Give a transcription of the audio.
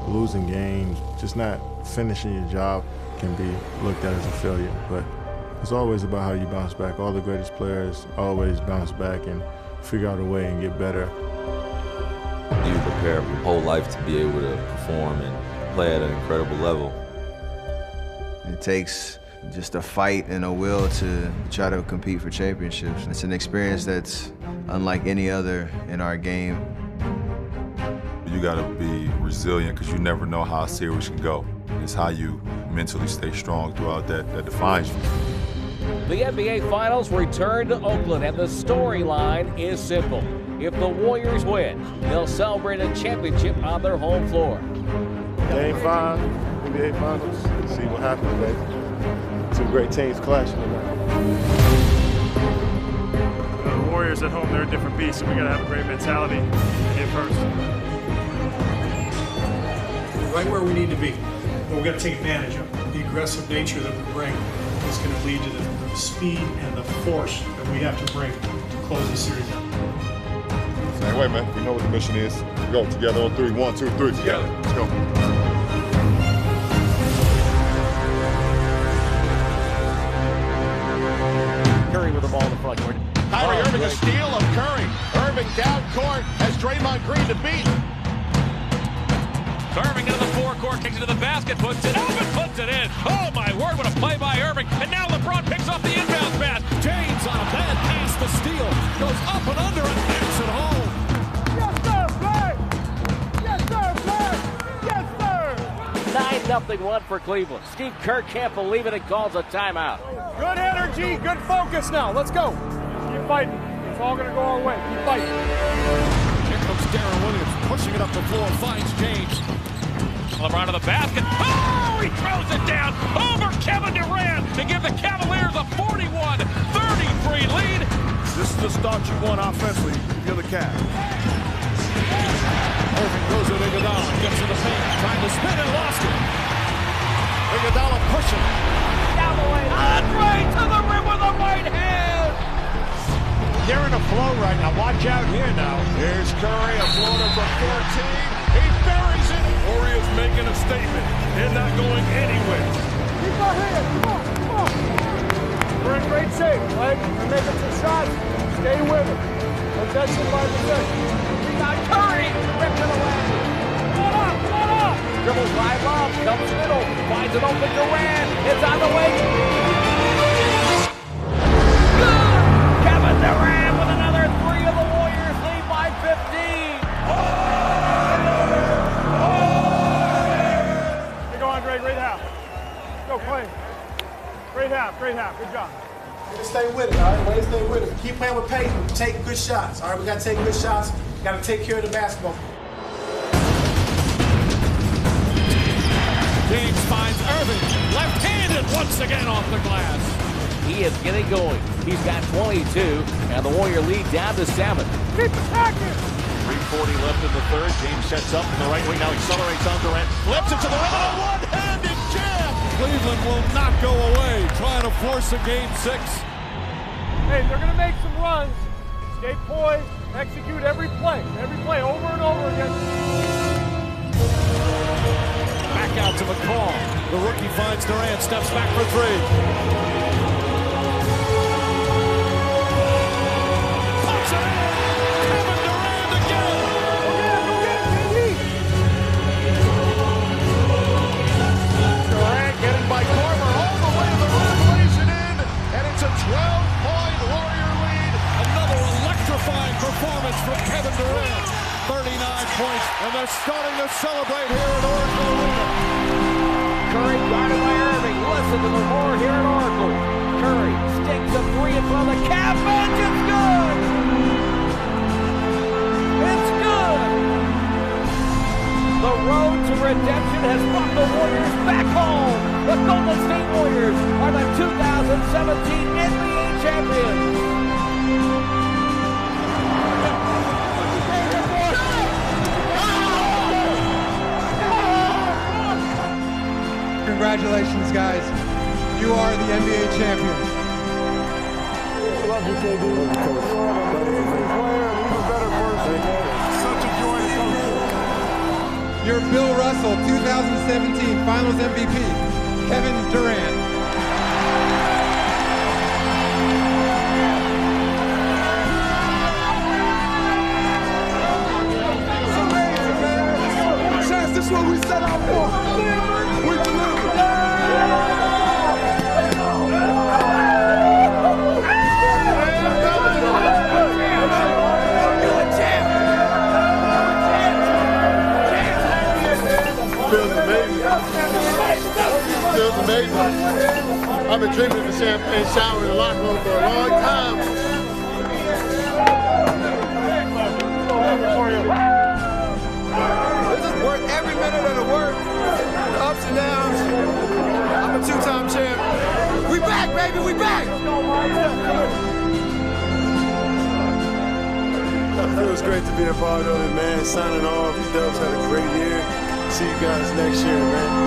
losing games, just not finishing your job can be looked at as a failure. But it's always about how you bounce back. All the greatest players always bounce back and figure out a way and get better. You prepare your whole life to be able to perform and play at an incredible level. It takes just a fight and a will to try to compete for championships. It's an experience that's unlike any other in our game. You gotta be resilient because you never know how a series can go. It's how you mentally stay strong throughout that defines you. The NBA Finals return to Oakland, and the storyline is simple. If the Warriors win, they'll celebrate a championship on their home floor. Game 5, NBA Finals. Let's see what happens, baby. Two great teams clashing tonight. The Warriors at home, they're a different beast, and we gotta have a great mentality and hit first. Right where we need to be, but we gotta take advantage of it. The aggressive nature that we bring is gonna lead to the speed and the force that we have to bring to close the series out. Same way, man. We know what the mission is. We go together on 3. 1, 2, 3. Together. Let's go. Curry with the ball in the front court. Kyrie Irving, a steal of Curry. Irving down court has Draymond Green to beat. Irving into the forecourt, kicks it to the basket, puts it up and puts it in. Oh my word, what a play by Irving. And now LeBron picks up the inbound pass. James on a bad pass, the steal. Goes up and under and hits it home. Yes, sir, play! Yes, sir, play! Yes, sir! 9-0 run for Cleveland. Steve Kerr can't believe it and calls a timeout. Good energy, good focus now. Let's go. Keep fighting. It's all going to go our way. Keep fighting. Here comes Darren Williams, pushing it up the floor, finds James. LeBron to the basket. Oh, he throws it down over Kevin Durant to give the Cavaliers a 41-33 lead. This is the start you want offensively if you're the Cavs. Irving goes to Iguodala, gets to the paint, trying to spin and lost it. Iguodala pushing. Down the lane. Andre to the rim with a right hand. They're in a flow right now. Watch out here now. Here's Curry, a floater from 14. He buries it. Warriors making a statement. They're not going anywhere. Keep our hand. Come on. We're in great shape, right? We're making some shots. Stay with it. Possession by possession. We got Curry ripping away. Come on. Dribbles by Love, comes middle, finds an open Durant. It's on the way. Good! Kevin Durant with another 3 of the Warriors lead by 15. Here go, Andre. Great half. Go, play. Great half. Good job. Way to stay with it, all right? Way to stay with it. Keep playing with pace. Take good shots, all right? We got to take good shots. Got to take care of the basketball. James finds Irving, left-handed once again off the glass. He is getting going. He's got 22, and the Warrior lead down to 7. Keep attacking. 3:40 left in the third. James sets up in the right wing, now accelerates on Durant, flips it to the rim, and a one-handed jam. Cleveland will not go away, trying to force a game 6. Hey, they're going to make some runs. Stay poised. Execute every play over and over again. Back out to McCall. The rookie finds Durant, steps back for 3. Puts it in! Kevin Durant again! Go get it, Durant getting by Korver all the way to the rim, lays it in, and it's a 12-point Warrior lead. Another electrifying performance from Kevin Durant. 39 points, and they're starting to celebrate here at Oracle Arena. Curry guarded by Irving. Listen to the roar here at Oracle. Curry sticks a 3 in front of the Cavs bench. It's good! It's good! The road to redemption has brought the Warriors back home. The Golden State Warriors are the 2017 NBA champions. Congratulations, guys. You are the NBA champions. Love you, KD. You're an amazing player and even better person. Such a joy to come to. your Bill Russell 2017 Finals MVP, Kevin Durant. This is what we set out for. We delivered. Feels amazing. Feels amazing. I've been drinking the champagne shower in the locker room for a long time. Worth every minute of the work, the ups and downs. I'm a two-time champ. We back, baby, we back! It feels great to be a part of it, man. Signing off. The Dubs had a great year. See you guys next year, man.